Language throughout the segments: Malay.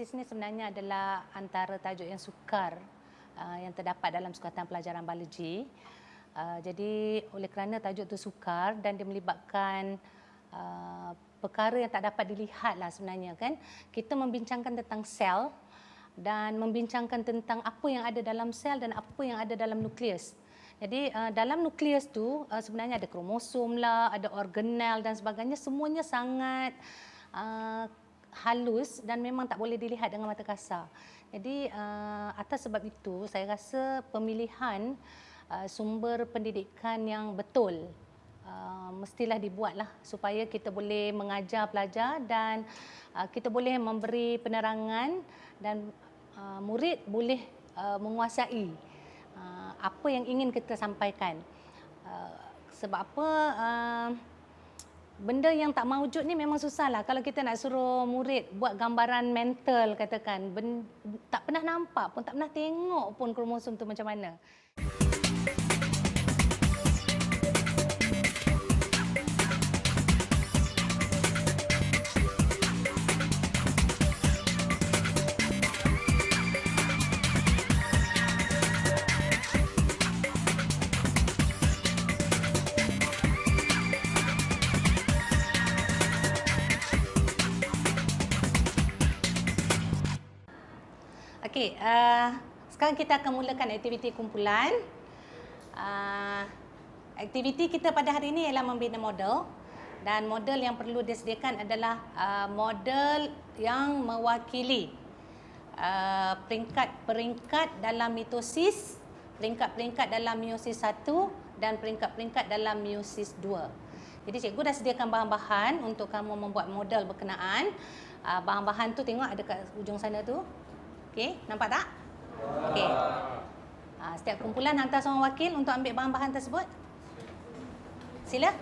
nucleus ni sebenarnya adalah antara tajuk yang sukar yang terdapat dalam sukatan pelajaran biologi. Jadi oleh kerana tajuk itu sukar dan dia melibatkan perkara yang tak dapat dilihatlah sebenarnya kan. Kita membincangkan tentang sel dan membincangkan tentang apa yang ada dalam sel dan apa yang ada dalam nukleus. Jadi dalam nukleus tu sebenarnya ada kromosom lah, ada organel dan sebagainya, semuanya sangat halus dan memang tak boleh dilihat dengan mata kasar. Jadi atas sebab itu saya rasa pemilihan sumber pendidikan yang betul mestilah dibuatlah supaya kita boleh mengajar pelajar dan kita boleh memberi penerangan dan murid boleh menguasai apa yang ingin kita sampaikan. Sebab apa benda yang tak mawujud ni memang susahlah. Kalau kita nak suruh murid buat gambaran mental katakan, tak pernah nampak pun, tak pernah tengok pun kromosom tu macam mana. Okey, sekarang kita akan mulakan aktiviti kumpulan. Aktiviti kita pada hari ini ialah membina model dan model yang perlu disediakan adalah model yang mewakili peringkat-peringkat dalam mitosis, peringkat-peringkat dalam meiosis 1 dan peringkat-peringkat dalam meiosis 2. Jadi cikgu dah sediakan bahan-bahan untuk kamu membuat model berkenaan. Bahan-bahan tu tengok ada kat ujung sana tu. Okey, nampak tak? Okey. Setiap kumpulan hantar seorang wakil untuk ambil bahan-bahan tersebut. Sila.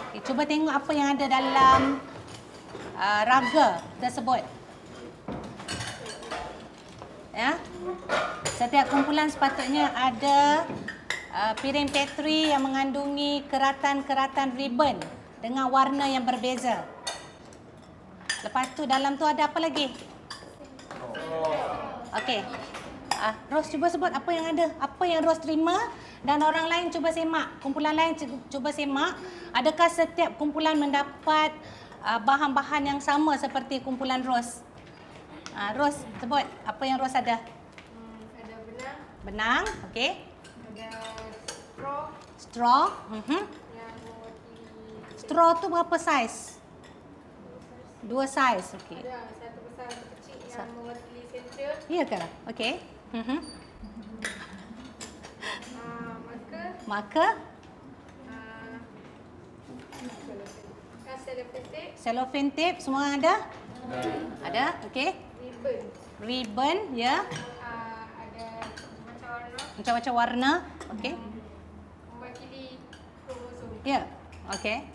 Okay, cuba tengok apa yang ada dalam raga tersebut. Ya. Setiap kumpulan sepatutnya ada piring Petri yang mengandungi keratan-keratan ribbon dengan warna yang berbeza. Lepas tu dalam tu ada apa lagi? Okey. Ros cuba sebut apa yang ada, apa yang Ros terima dan orang lain cuba semak, kumpulan lain cuba semak. Adakah setiap kumpulan mendapat bahan-bahan yang sama seperti kumpulan Ros? Ros sebut apa yang Ros ada. Ada benang. Benang, okey. Ada straw. Straw. Yang mewakili. Straw tu berapa saiz? Dua saiz, okey. Ada satu besar, satu kecil yang mewakili center. Ya ke? Okey. Marker. Marker. Cellophane tape. Cellophane tape, semua orang ada? Ada, okey. Ribbon. Ribbon, ya. Ada macam warna. Macam-macam warna, okey. Mewakili kromosom. Ya, okey.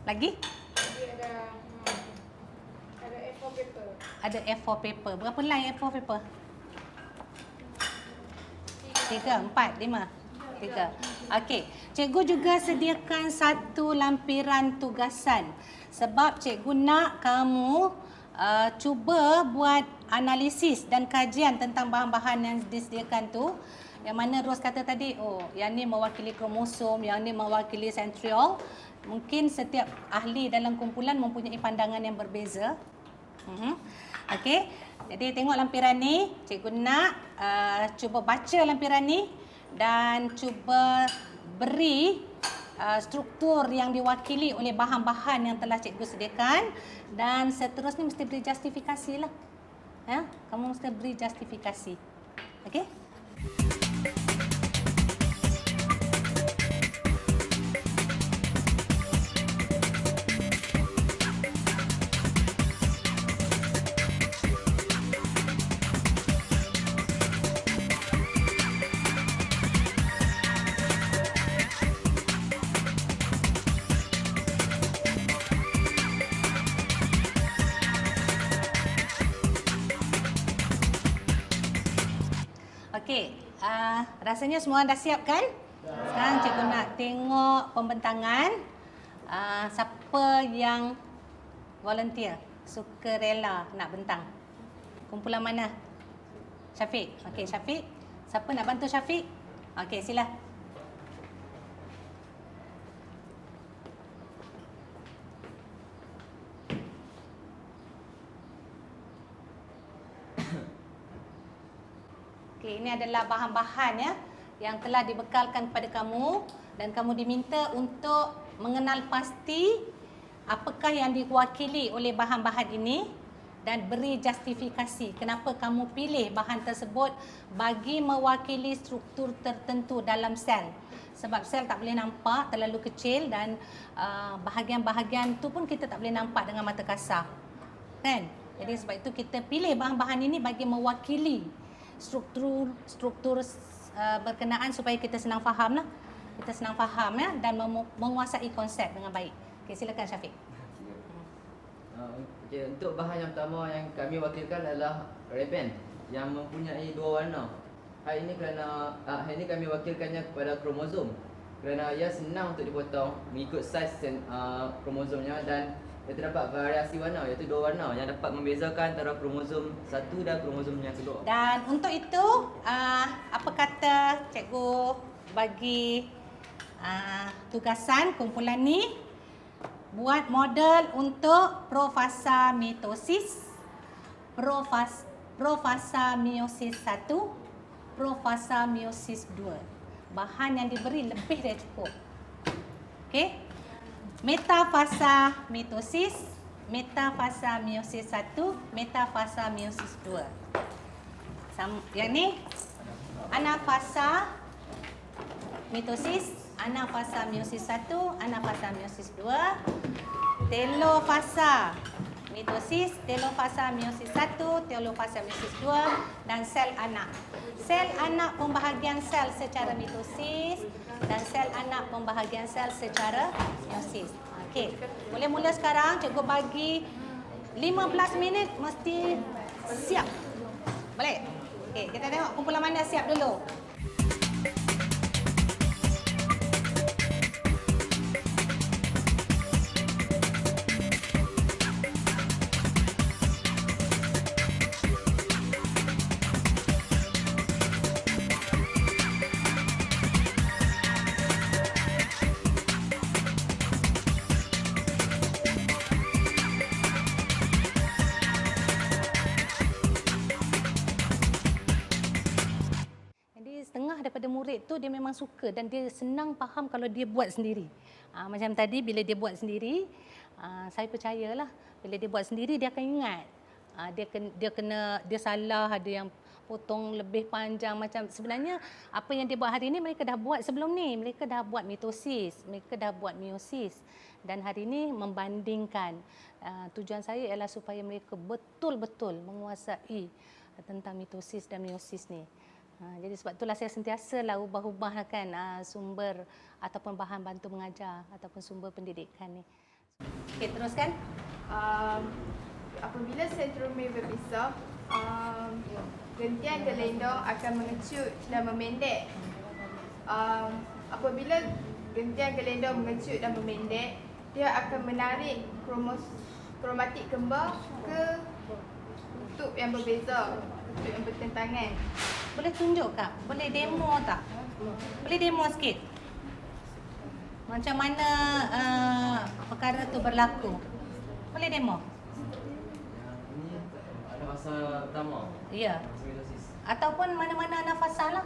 Lagi? Jadi ada A4 paper. Ada A4 paper. Berapa line A4 paper? 3, 4, 5. 3. Okey. Cikgu juga sediakan satu lampiran tugasan. Sebab cikgu nak kamu cuba buat analisis dan kajian tentang bahan-bahan yang disediakan tu. Yang mana Ros kata tadi, yang ni mewakili kromosom, yang ni mewakili centriole. Mungkin setiap ahli dalam kumpulan mempunyai pandangan yang berbeza. Okey. Jadi tengok lampiran ni, cikgu nak cuba baca lampiran ni dan cuba beri struktur yang diwakili oleh bahan-bahan yang telah cikgu sediakan dan seterusnya mesti beri justifikasi lah. Ya, kamu mesti beri justifikasi. Okey? Okey, rasanya semua dah siap kan? Sekarang cikgu nak tengok pembentangan. Siapa yang volunteer, suka rela nak bentang? Kumpulan mana? Syafiq. Okey, Syafiq. Siapa nak bantu Syafiq? Okey, sila. Okey, ini adalah bahan-bahan ya yang telah dibekalkan kepada kamu dan kamu diminta untuk mengenal pasti apakah yang diwakili oleh bahan-bahan ini dan beri justifikasi kenapa kamu pilih bahan tersebut bagi mewakili struktur tertentu dalam sel. Sebab sel tak boleh nampak, terlalu kecil dan bahagian-bahagian tu pun kita tak boleh nampak dengan mata kasar. Kan? Jadi sebab itu kita pilih bahan-bahan ini bagi mewakili struktur berkenaan supaya kita senang faham lah. Kita senang faham ya dan menguasai konsep dengan baik. Okey, silakan Syafiq. Okay, untuk bahan yang pertama yang kami wakilkan adalah red yang mempunyai 2 warna. Hari ini kami wakilkannya kepada kromosom kerana ia senang untuk dipotong mengikut saiz kromosomnya dan ia terdapat variasi warna iaitu 2 warna yang dapat membezakan antara kromosom 1 dan kromosom yang kedua. Dan untuk itu apa kata cikgu bagi tugasan kumpulan ni buat model untuk profasa mitosis, profasa meiosis 1, profasa meiosis 2. Bahan yang diberi lebih dari cukup. Okey. Metafasa mitosis, metafasa meiosis 1, metafasa meiosis 2. Yang ni anafasa mitosis, anafasa meiosis 1, anafasa meiosis 2, telofasa mitosis, telofasa meiosis 1, telofasa meiosis 2 dan sel anak. Sel anak pembahagian sel secara mitosis dan sel anak pembahagian sel secara meiosis. Okey, boleh mula sekarang. Cikgu bagi 15 minit mesti siap. Boleh? Okey, kita tengok kumpulan mana siap dulu. Daripada murid tu dia memang suka dan dia senang faham kalau dia buat sendiri. Macam tadi bila dia buat sendiri, saya percayalah bila dia buat sendiri dia akan ingat. Dia salah, ada yang potong lebih panjang macam sebenarnya apa yang dia buat hari ini mereka dah buat sebelum ni. Mereka dah buat mitosis, mereka dah buat meiosis dan hari ini membandingkan. Tujuan saya ialah supaya mereka betul-betul menguasai tentang mitosis dan meiosis ni. Jadi sebab itulah saya sentiasa lah ubah-ubah kan sumber ataupun bahan bantu mengajar ataupun sumber pendidikan ni. Okey, teruskan. Apabila sentromir berpisah, gentian gelendong akan mengecut dan memendek. Apabila gentian gelendong mengecut dan memendek, dia akan menarik kromatik kembar ke kutub yang berbeza, kutub yang bertentangan. Boleh tunjuk Kak? Boleh demo tak? Boleh demo sikit? Macam mana perkara tu berlaku? Boleh demo? Ini ada fasa pertama. Ya. Mitosis. Ataupun mana-mana anafasa lah.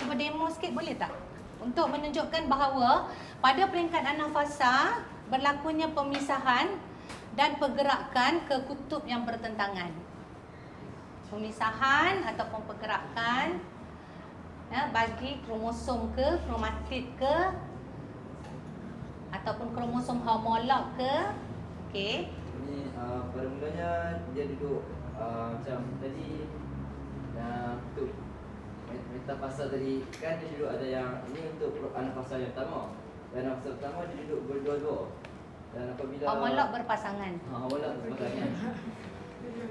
Cuba demo sikit boleh tak? Untuk menunjukkan bahawa pada peringkat anafasa berlakunya pemisahan dan pergerakan ke kutub yang bertentangan. Pemisahan ataupun pergerakan bagi kromosom ke kromatid ke ataupun kromosom homolog ke. Okey. Ini pada mulanya dia duduk macam tadi untuk metafasa tadi kan dia duduk ada yang ini untuk anafasa yang pertama dan anafasa pertama dia duduk berdua-dua dan apabila Homolog berpasangan. homolog berpasangan.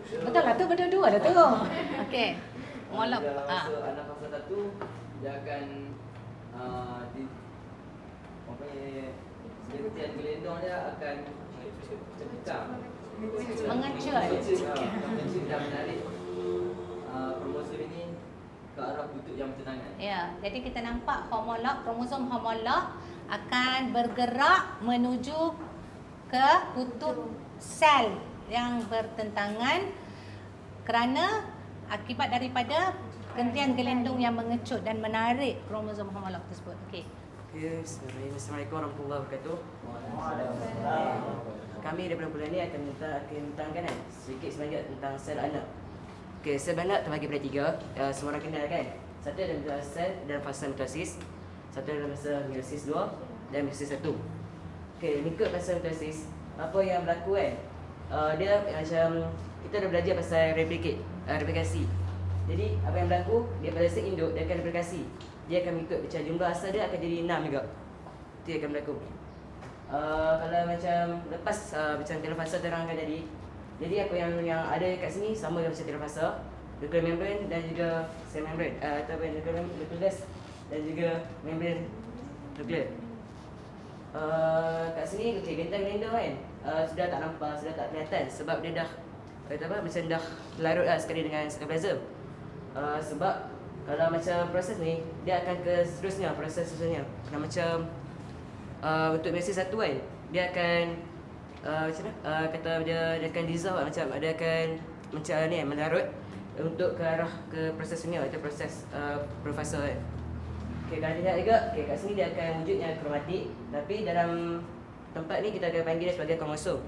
Betul lah tu, berdua-dua lah tu. Okey. Homolog. Bila masuk anak fasa 1, dia akan di apa ni, gentian gelendong dia akan terpecah. Mengecut. Mengecut dan menarik kromosom ini ke arah kutub yang bertentangan. Ya, jadi kita nampak homolog, kromosom homolog akan bergerak menuju ke kutub sel yang bertentangan kerana akibat daripada gentian gelendong yang mengecut dan menarik kromosom homolog tersebut. Okey. Okay, Assalamualaikum warahmatullahi wabarakatuh. Kami daripada bulan ini akan tentangkan sedikit sebanyak tentang sel anak. Okey, sel anak terbagi pada 3. Semua orang kenal kan? Satu adalah sel dalam fasa mitosis, satu dalam fasa meiosis 2 dan meiosis 1. Okey, mengikut fasa mitosis, apa yang berlaku kan? Dia macam kita dah belajar pasal replikasi. Jadi apa yang berlaku, dia pada sel induk dia akan replikasi. Dia akan mengikut macam jumlah asal dia akan jadi 6 juga. Itu yang akan berlaku. Kalau macam lepas macam telofasa terangkan tadi, jadi apa yang ada kat sini sama macam telofasa, nuclear membrane dan juga cell membrane ataupun nucleus dan juga membrane nuklear. Kat sini okey, bentang gelendong kan sudah tak nampak, sudah tak kelihatan sebab dia dah macam dah larut lah sekali dengan cytoplasm. Sebab kalau macam proses ni dia akan ke proses seterusnya. Kalau macam untuk meiosis 1 kan, dia akan macam mana? Kata dia akan dissolve macam dia akan macam ni melarut untuk ke arah ke proses dunia, itu proses profesor kan. Okey, kalau dilihat juga, okey kat sini dia akan wujudnya kromatik, tapi dalam tempat ni kita akan panggil dia sebagai kromosom.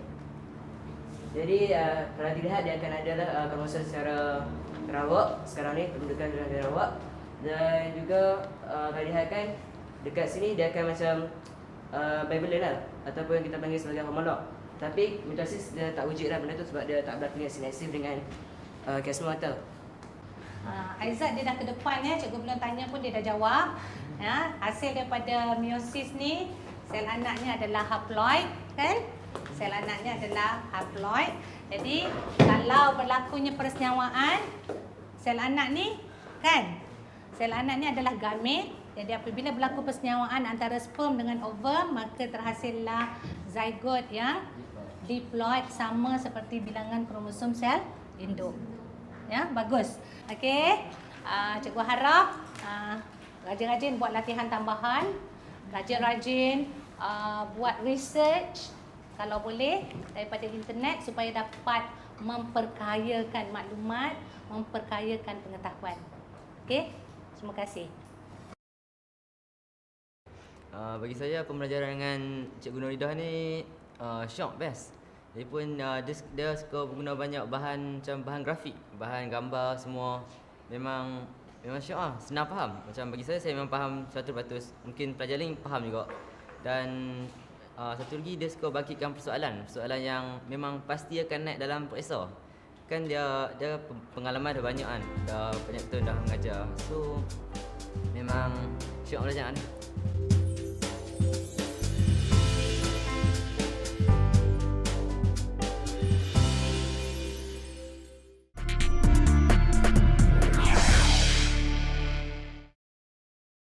Jadi kalau dilihat dia akan adalah kromosom secara terawak sekarang ni, pendudukan dalam terawak, dan juga kalau dilihat kan dekat sini dia akan macam bivalent lah ataupun kita panggil sebagai homolog. Tapi mitosis dia tak wujud lah benda tu sebab dia tak berlakunya sinaksis dengan chiasma. Aizat dia dah ke depan ya, cikgu belum tanya pun dia dah jawab. Ya, hasil daripada meiosis ni, sel anaknya adalah haploid kan? Sel anaknya adalah haploid. Jadi kalau berlakunya persenyawaan sel anak ni kan? Sel anak ni adalah gamete. Jadi apabila berlaku persenyawaan antara sperm dengan ovum, maka terhasillah zygote yang diploid sama seperti bilangan kromosom sel induk. Ya, bagus. Okey. Cikgu harap rajin-rajin buat latihan tambahan, rajin-rajin buat research kalau boleh daripada internet supaya dapat memperkayakan maklumat, memperkayakan pengetahuan. Okey. Terima kasih. Bagi saya pembelajaran dengan Cikgu Nuridah ni syok best. Dia pun dia suka guna banyak bahan macam bahan grafik, bahan gambar semua. Memang syok lah, senang faham. Macam bagi saya memang faham 100%. Mungkin pelajar lain faham juga. Dan satu lagi dia suka bangkitkan persoalan yang memang pasti akan naik dalam periksa. Kan dia pengalaman dah banyak kan, dah banyak tahun dah mengajar. So memang syok belajar ni.